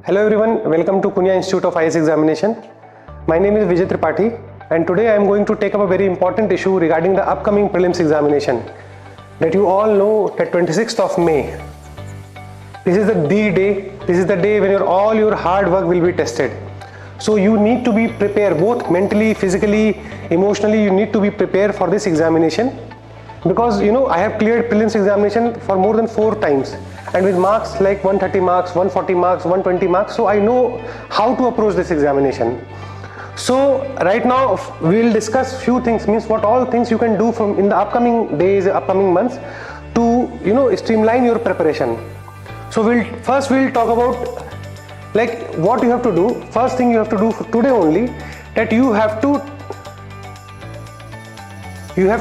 Hello everyone, welcome to Punya Institute of IAS Examination. My name is Vijay Tripathi and today I am going to take up a very important issue regarding the upcoming prelims examination. That you all know that 26th of May, this is the day, this is the day when all your hard work will be tested. So you need to be prepared both mentally, physically, emotionally, you need to be prepared for this examination. Because I have cleared prelims examination for more than 4 times and with marks like 130 marks, 140 marks, 120 marks, so I know how to approach this examination. So right now we will discuss few things, means what all things you can do from in the upcoming days, upcoming months to streamline your preparation. So we'll talk about like what you have to do. First thing you have to do for today only, that you have to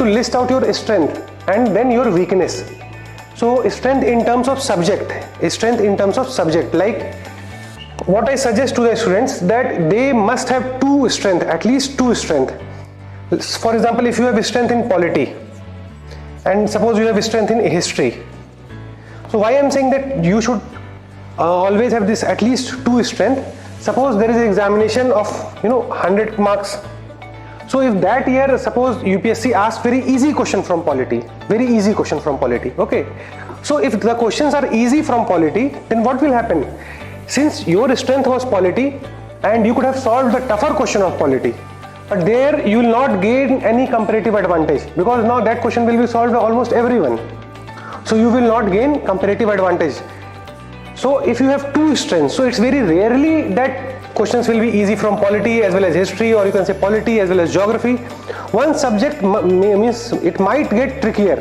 list out your strength and then your weakness. So strength in terms of subject, like what I suggest to the students, that they must have two strength, at least two strength. For example, if you have strength in polity and suppose you have strength in history, so why I am saying that you should always have this at least two strength. Suppose there is an examination of 100 marks. So if that year, suppose UPSC asks very easy question from polity, okay. So if the questions are easy from polity, then what will happen? Since your strength was polity and you could have solved the tougher question of polity, but there you will not gain any comparative advantage because now that question will be solved by almost everyone. So you will not gain comparative advantage. So if you have two strengths, so it's very rarely that questions will be easy from polity as well as history, or you can say polity as well as geography. One subject means it might get trickier.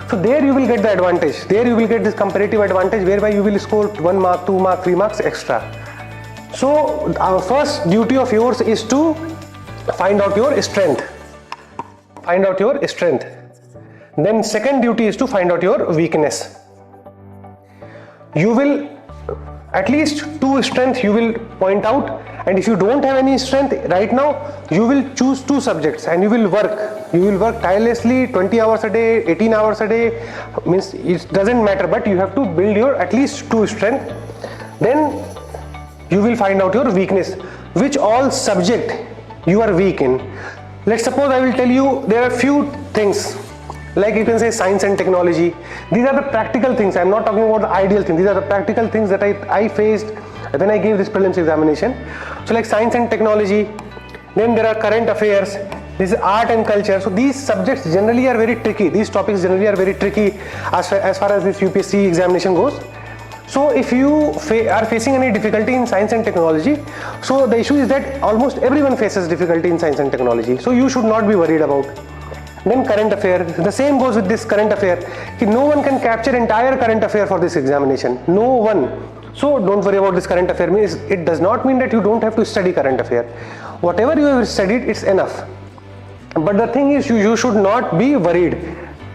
So there you will get the advantage. There you will get this comparative advantage whereby you will score 1 mark, 2 mark, 3 marks extra. So our first duty of yours is to find out your strength. Then second duty is to find out your weakness. You will at least two strengths you will point out, and if you don't have any strength right now, you will choose two subjects and you will work tirelessly 20 hours a day, 18 hours a day, means it doesn't matter, but you have to build your at least two strength. Then you will find out your weakness, which all subject you are weak in. Let's suppose I will tell you there are few things, like you can say science and technology. These are the practical things. I am not talking about the ideal things. These are the practical things that I faced when I gave this prelims examination. So like science and technology, then there are current affairs, this is art and culture. So these subjects generally are very tricky. These topics generally are very tricky as far as this UPSC examination goes. So if you are facing any difficulty in science and technology, so the issue is that almost everyone faces difficulty in science and technology. So you should not be worried about. Then current affair, the same goes with this current affair. No one can capture entire current affair for this examination. No one. So don't worry about this current affair. It does not mean that you don't have to study current affair. Whatever you have studied, it's enough. But the thing is, you should not be worried.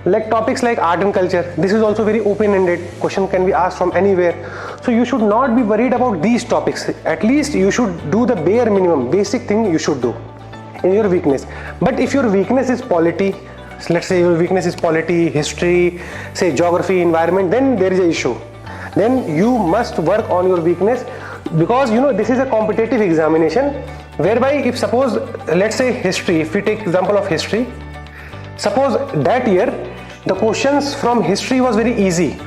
Like topics like art and culture, this is also very open-ended. Question can be asked from anywhere. So you should not be worried about these topics. At least you should do the bare minimum, basic thing you should do in your weakness. But if your weakness is polity, let's say your weakness is polity, history, say geography, environment, then there is an issue. Then you must work on your weakness, because this is a competitive examination whereby if suppose let's say history, if we take example of history, suppose that year the questions from history was very easy,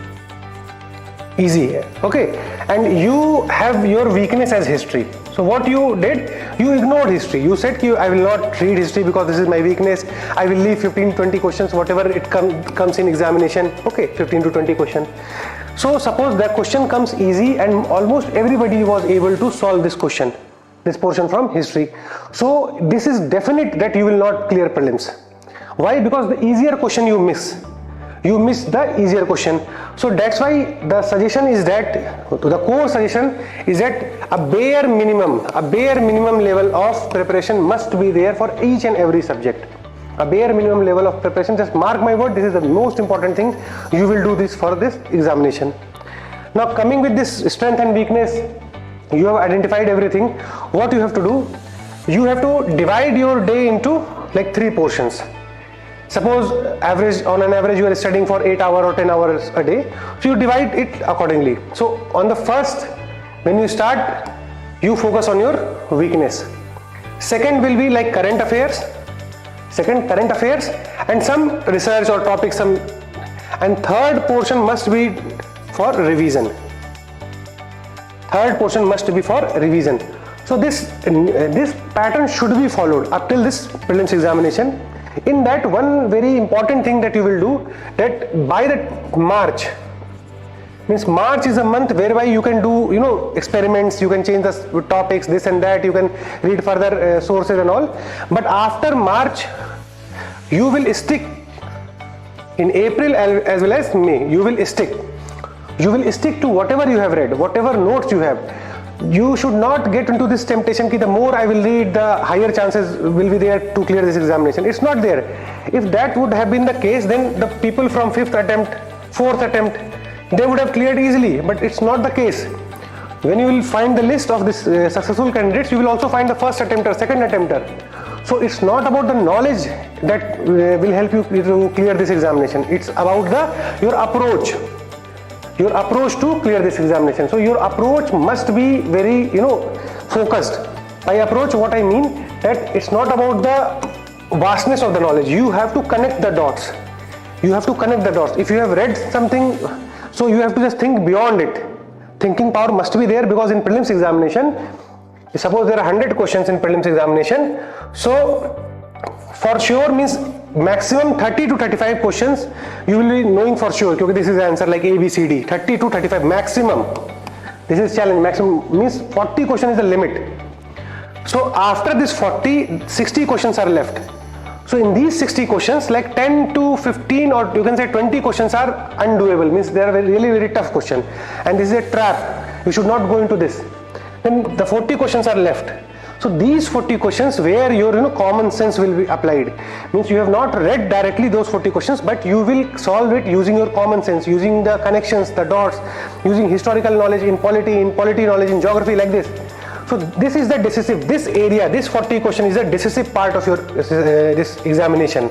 okay, and you have your weakness as history. So what you did, you ignored history. You said I will not read history because this is my weakness. I will leave 15-20 questions, whatever it comes in examination. Okay, 15 to 20 questions. So suppose that question comes easy and almost everybody was able to solve this question, this portion from history. So this is definite that you will not clear prelims. Why? Because the easier question you miss the easier question. So that's why the suggestion is that, the core suggestion is that a bare minimum level of preparation must be there for each and every subject. A bare minimum level of preparation, just mark my word, this is the most important thing. You will do this for this examination. Now coming with this strength and weakness, you have identified everything. What you have to do, you have to divide your day into like 3 portions. Suppose on an average you are studying for 8 hours or 10 hours a day, so you divide it accordingly. So on the first When you start, you focus on your weakness. Second will be like current affairs. And some research or topics, and third portion must be for revision. So this pattern should be followed up till this prelims examination. In that, one very important thing that you will do, that by the March is a month whereby you can do experiments, you can change the topics, this and that, you can read further sources and all. But after March, you will stick. In April as well as May, you will stick to whatever you have read, whatever notes you have. You should not get into this temptation that the more I will read, the higher chances will be there to clear this examination. It's not there. If that would have been the case, then the people from 5th attempt, 4th attempt, they would have cleared easily, but it's not the case. When you will find the list of this successful candidates, you will also find the first attempter, second attempter. So it's not about the knowledge that will help you to clear this examination. It's about your approach to clear this examination. So your approach must be very focused. By approach, what I mean that it's not about the vastness of the knowledge. You have to connect the dots. If you have read something, so you have to just think beyond it. Thinking power must be there, because in prelims examination, suppose there are 100 questions in prelims examination, so for sure means maximum 30 to 35 questions you will be knowing for sure, because this is the answer like A, B, C, D, 30 to 35 maximum. This is challenge. Maximum means 40 questions is the limit. So after this 40, 60 questions are left. So in these 60 questions, like 10 to 15 or you can say 20 questions are undoable, means they are really very tough question, and this is a trap. You should not go into this. Then the 40 questions are left. So these 40 questions where your common sense will be applied, means you have not read directly those 40 questions, but you will solve it using your common sense, using the connections, the dots, using historical knowledge in polity knowledge in geography, like this. So this is the decisive, this area, this 40 question is the decisive part of your this examination.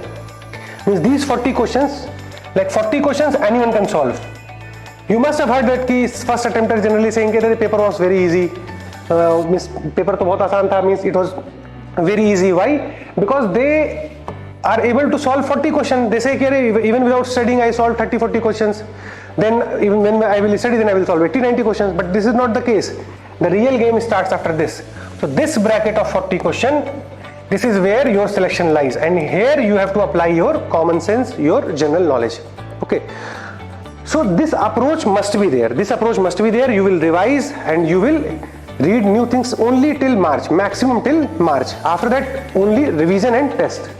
Means these 40 questions, like 40 questions anyone can solve. You must have heard that first attempter generally saying that the paper was very easy. Means paper to bahut aasan tha, means it was very easy. Why? Because they are able to solve 40 questions. They say even without studying I solved 30-40 questions. Then even when I will study, then I will solve 80-90 questions. But this is not the case. The real game starts after this. So this bracket of 40 questions, this is where your selection lies, and here you have to apply your common sense, your general knowledge. Okay. So this approach must be there. You will revise and you will read new things only till March, maximum till March. After that, only revision and test.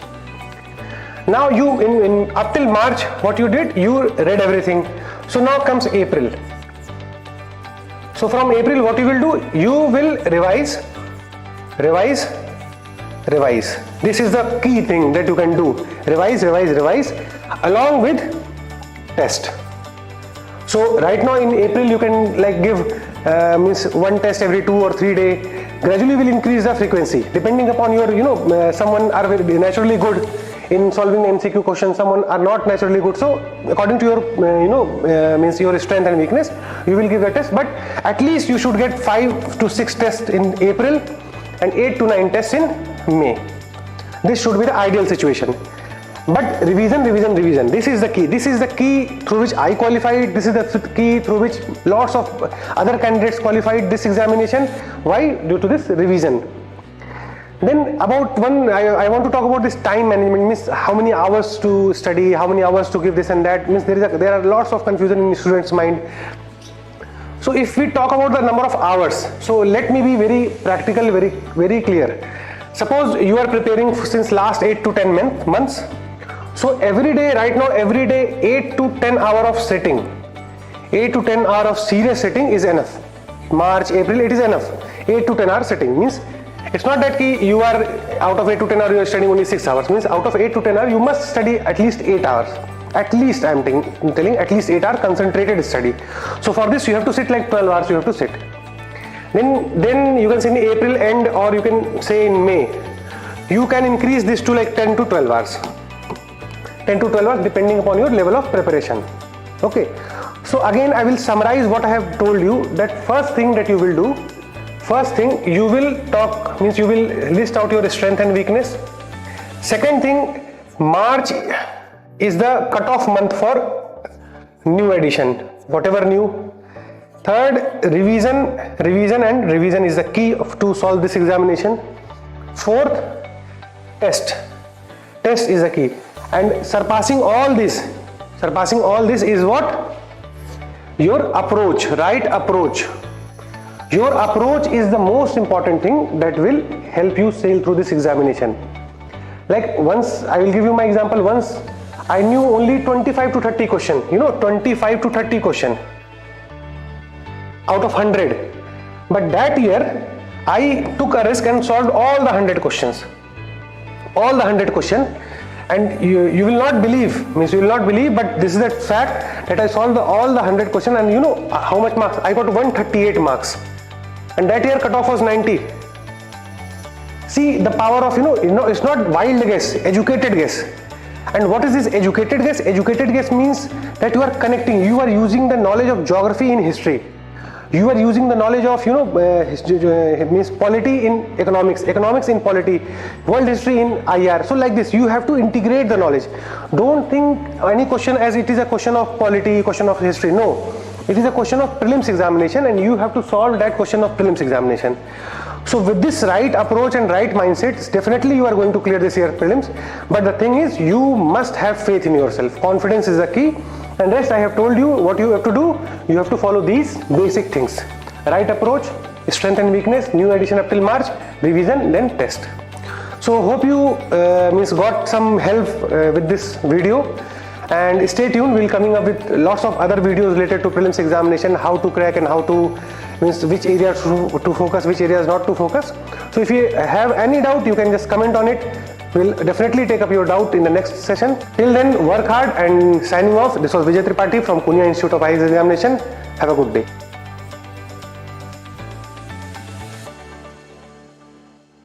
Now you in up till March, what you did, you read everything. So now comes April. So from April, what you will do, you will revise. This is the key thing that you can do. Revise along with test. So right now in April you can like give means one test every 2 or 3 days. Gradually will increase the frequency depending upon your someone are very naturally good in solving MCQ questions, someone are not naturally good. So according to your means your strength and weakness, you will give the test. But at least you should get 5 to 6 tests in April and 8 to 9 tests in May. This should be the ideal situation. But revision. This is the key through which I qualified. This is the key through which lots of other candidates qualified this examination. Why? Due to this revision. Then about I want to talk about this time management, means how many hours to study, how many hours to give this and that. Means there are lots of confusion in students' mind. So if we talk about the number of hours, so let me be very practical, very clear. Suppose you are preparing since last 8 to 10 months. So every day, right now, 8 to 10 hours of sitting, 8 to 10 hours of serious sitting is enough. March, April, it is enough. 8 to 10 hours sitting means it's not that you are out of 8 to 10 hours you are studying only 6 hours. Means out of 8 to 10 hours you must study at least 8 hours. At least I am telling at least 8 hours concentrated study. So for this you have to sit like 12 hours. You have to sit. Then you can say in April end, or you can say in May. You can increase this to like 10 to 12 hours. 10 to 12 hours depending upon your level of preparation. Okay, so again I will summarize what I have told you. That first thing that you will do, first thing you will talk, means you will list out your strength and weakness. Second thing, March is the cutoff month for new edition, whatever new. Third, revision is the key to solve this examination. Fourth, test is the key, and surpassing all this is what? Your approach, right approach. Your approach is the most important thing that will help you sail through this examination. Like, once I will give you my example. Once I knew only 25 to 30 question, 25 to 30 question out of 100, but that year I took a risk and solved all the 100 questions, and you will not believe, but this is the fact that I solved all the 100 question, and you know how much marks I got? 138 marks, and that year cutoff was 90. See the power of, it's not wild guess, educated guess. And what is this educated guess? Educated guess means that you are connecting, you are using the knowledge of geography in history, you are using the knowledge of means polity in economics, economics in polity, world history in IR. So like this, you have to integrate the knowledge. Don't think any question as it is a question of polity, question of history. No, it is a question of prelims examination, and you have to solve that question of prelims examination. So with this right approach and right mindset, definitely you are going to clear this year prelims. But the thing is, you must have faith in yourself. Confidence is the key. And rest I have told you what you have to do. You have to follow these basic things: right approach, strength and weakness, new edition up till March, revision, then test. So hope you got some help with this video, and stay tuned. We'll coming up with lots of other videos related to prelims examination, how to crack and how to, which areas to focus, which areas not to focus. So if you have any doubt, you can just comment on it. We'll definitely take up your doubt in the next session. Till then, work hard, and signing off. This was Vijay Tripathi from Punya Institute of IAS Examination. Have a good day.